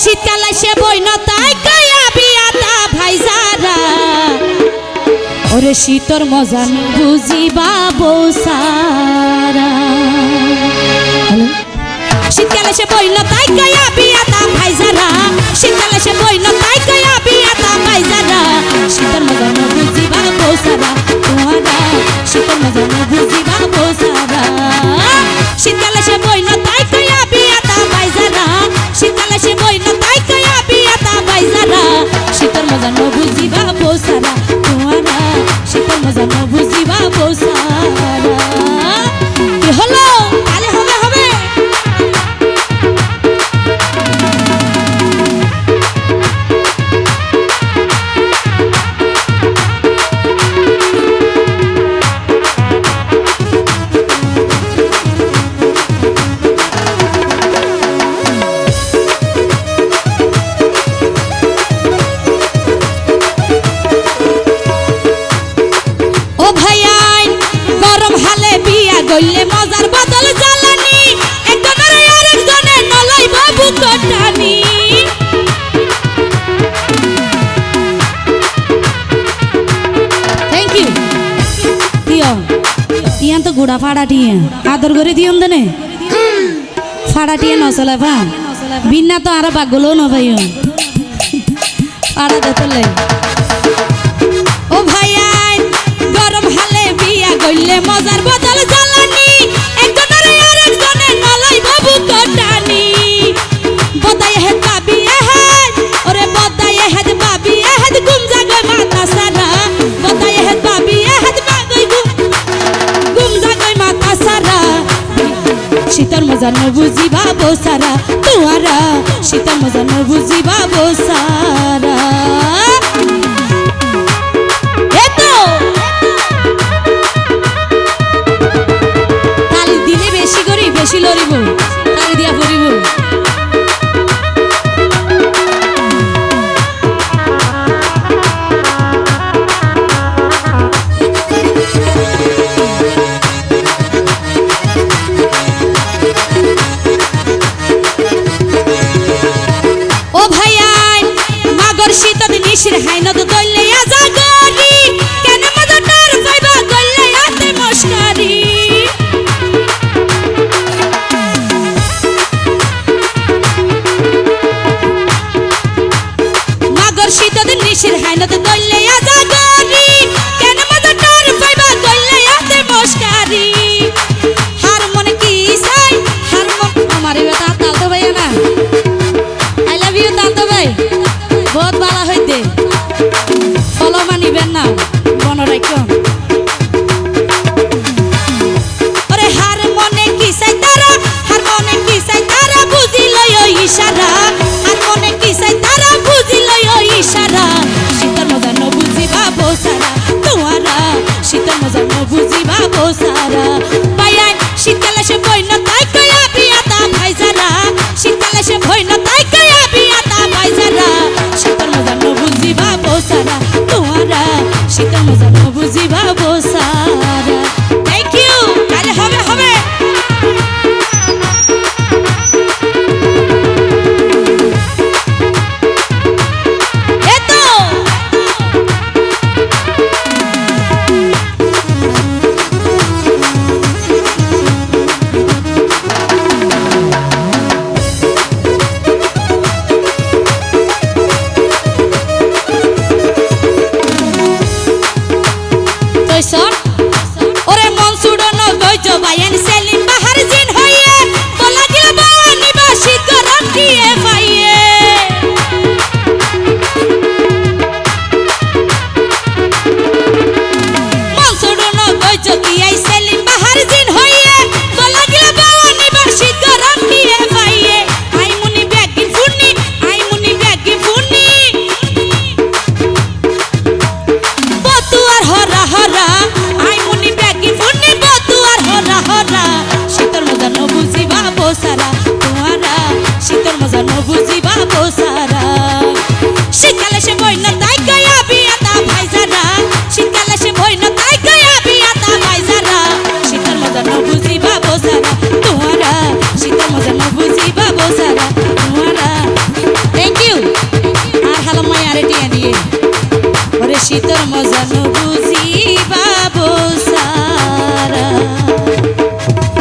শীতকালে সে বইনা তাই কয়া বিয়াতা ভাইজারা ওরে শীতর মজা বুঝিবা বসারা শীতকালে সে বইনা তাই কয়া বিয়াতা ভাইজারা শীতকালে সে বইনা তাই কয়া বিয়াতা ভাইজারা শীতর মজা বুঝিবা বসারা তোরা শীতর মজা বুঝিবা বসারা শীতকালে সে বইনা তাই কয়া বিয়াতা ভাইজারা শীতকালে সে বইনা তাই কয়া বিয়াতা ভাইজারা শীতর মজা বুঝিবা বসারা তোরা শীতর মজা বুঝিবা বসারা কি হলো তাহলে হবে হবে গইলে মজার বদল জ্বালানি একজনের আরেকজনের নলাই বাবু কটানি থ্যাংক ইউ দিও ইয়ান তো গুড়া ফাড়াটিয়ে আদর করে দিয়ম দেনে ফাড়াটিয়ে নসলা ফা বিনা তো আর বাগলো ন ভাইও ফাড়া দে তোলে ও ভাই আই গরম হালে বিয়া গইলে মজার বদল জ্বালানি একজনের আরেকজনের নলাই বাবু কটানি বদাই হে বাবি এহেদ ওরে বদাই হে বাবি এহেদ গুমজা গই মাথা সারা বদাই হে বাবি এহেদ বাগই গুমজা গই মাথা সারা শীতর মজা ন বুঝিবা বসারা তোরা শীতর মজা ন বুঝিবা বসারা বেশি লড়িব তালি দিয়া পড়িব ও ভাইয়াই মাগর শীতত নিশির হাইনত দইলে আজা গরি কেন মজা টার পাইবা গইলে আতে মস্কারি নিশির হাইনত দইলে আজা গরি কেন মজা টার পাইবা গইলে আতে মস্কারি হার মনে কি চাই হার মন আমারে বেটা তাল তো ভাই না আই লাভ ইউ তাল তো ভাই বহুত ভালো হইতে ফলো মানিবেন না মনে রাখো ওরে হার মনে কি চাই তারা হার মনে কি চাই তারা বুঝিল ওই ইশারা হার মনে কি চাই তারা বুঝিল ওই ইশারা শীতর মজা ন বুঝিবা বসারা তোরা শীতর মজা ন বুঝিবা বসারা পাইয়াই শীতকালে সে বইনা তাই কয়া বিয়াতা ভাইজারা শীতকালে সে বইনা তাই কয়া বিয়াতা ভাইজারা শীতর মজা ন বুঝিবা বসারা তোরা শীতর মজা ন বুঝিবা বসারা থ্যাংক ইউ আরে হবে হবে ওরে মনসুড়ন গইজ বাইন সেলিম বাহার জিন হইয়ে বলা গিয়া বাওয়ানি বাসি গরম দিয়ে পাইয়ে মনসুড়ন গইজ গিয়াই সেলিম বাহার জিন হইয়ে বলা গিয়া বাওয়ানি বাসি গরম দিয়ে পাইয়ে আই মুনি ব্যাগি ফুনি আই মুনি ব্যাগি ফুনি বতুয়ার হরা হরা আই মুনি ব্যাগি ফুনি বতুয়ার হরা হরা শীতর মজা ন বুঝিবা বসারা তোরা শীতর মজা ন বুঝিবা বসারা শীতকালে সে বইনা তাই কয়া বিয়াতা ভাইজারা শীতকালে সে বইনা তাই কয়া বিয়াতা ভাইজারা শীতর মজা ন বুঝিবা বসারা তোরা শীতর মজা ন বুঝিবা বসারা তোরা শীতর মজা নবুজ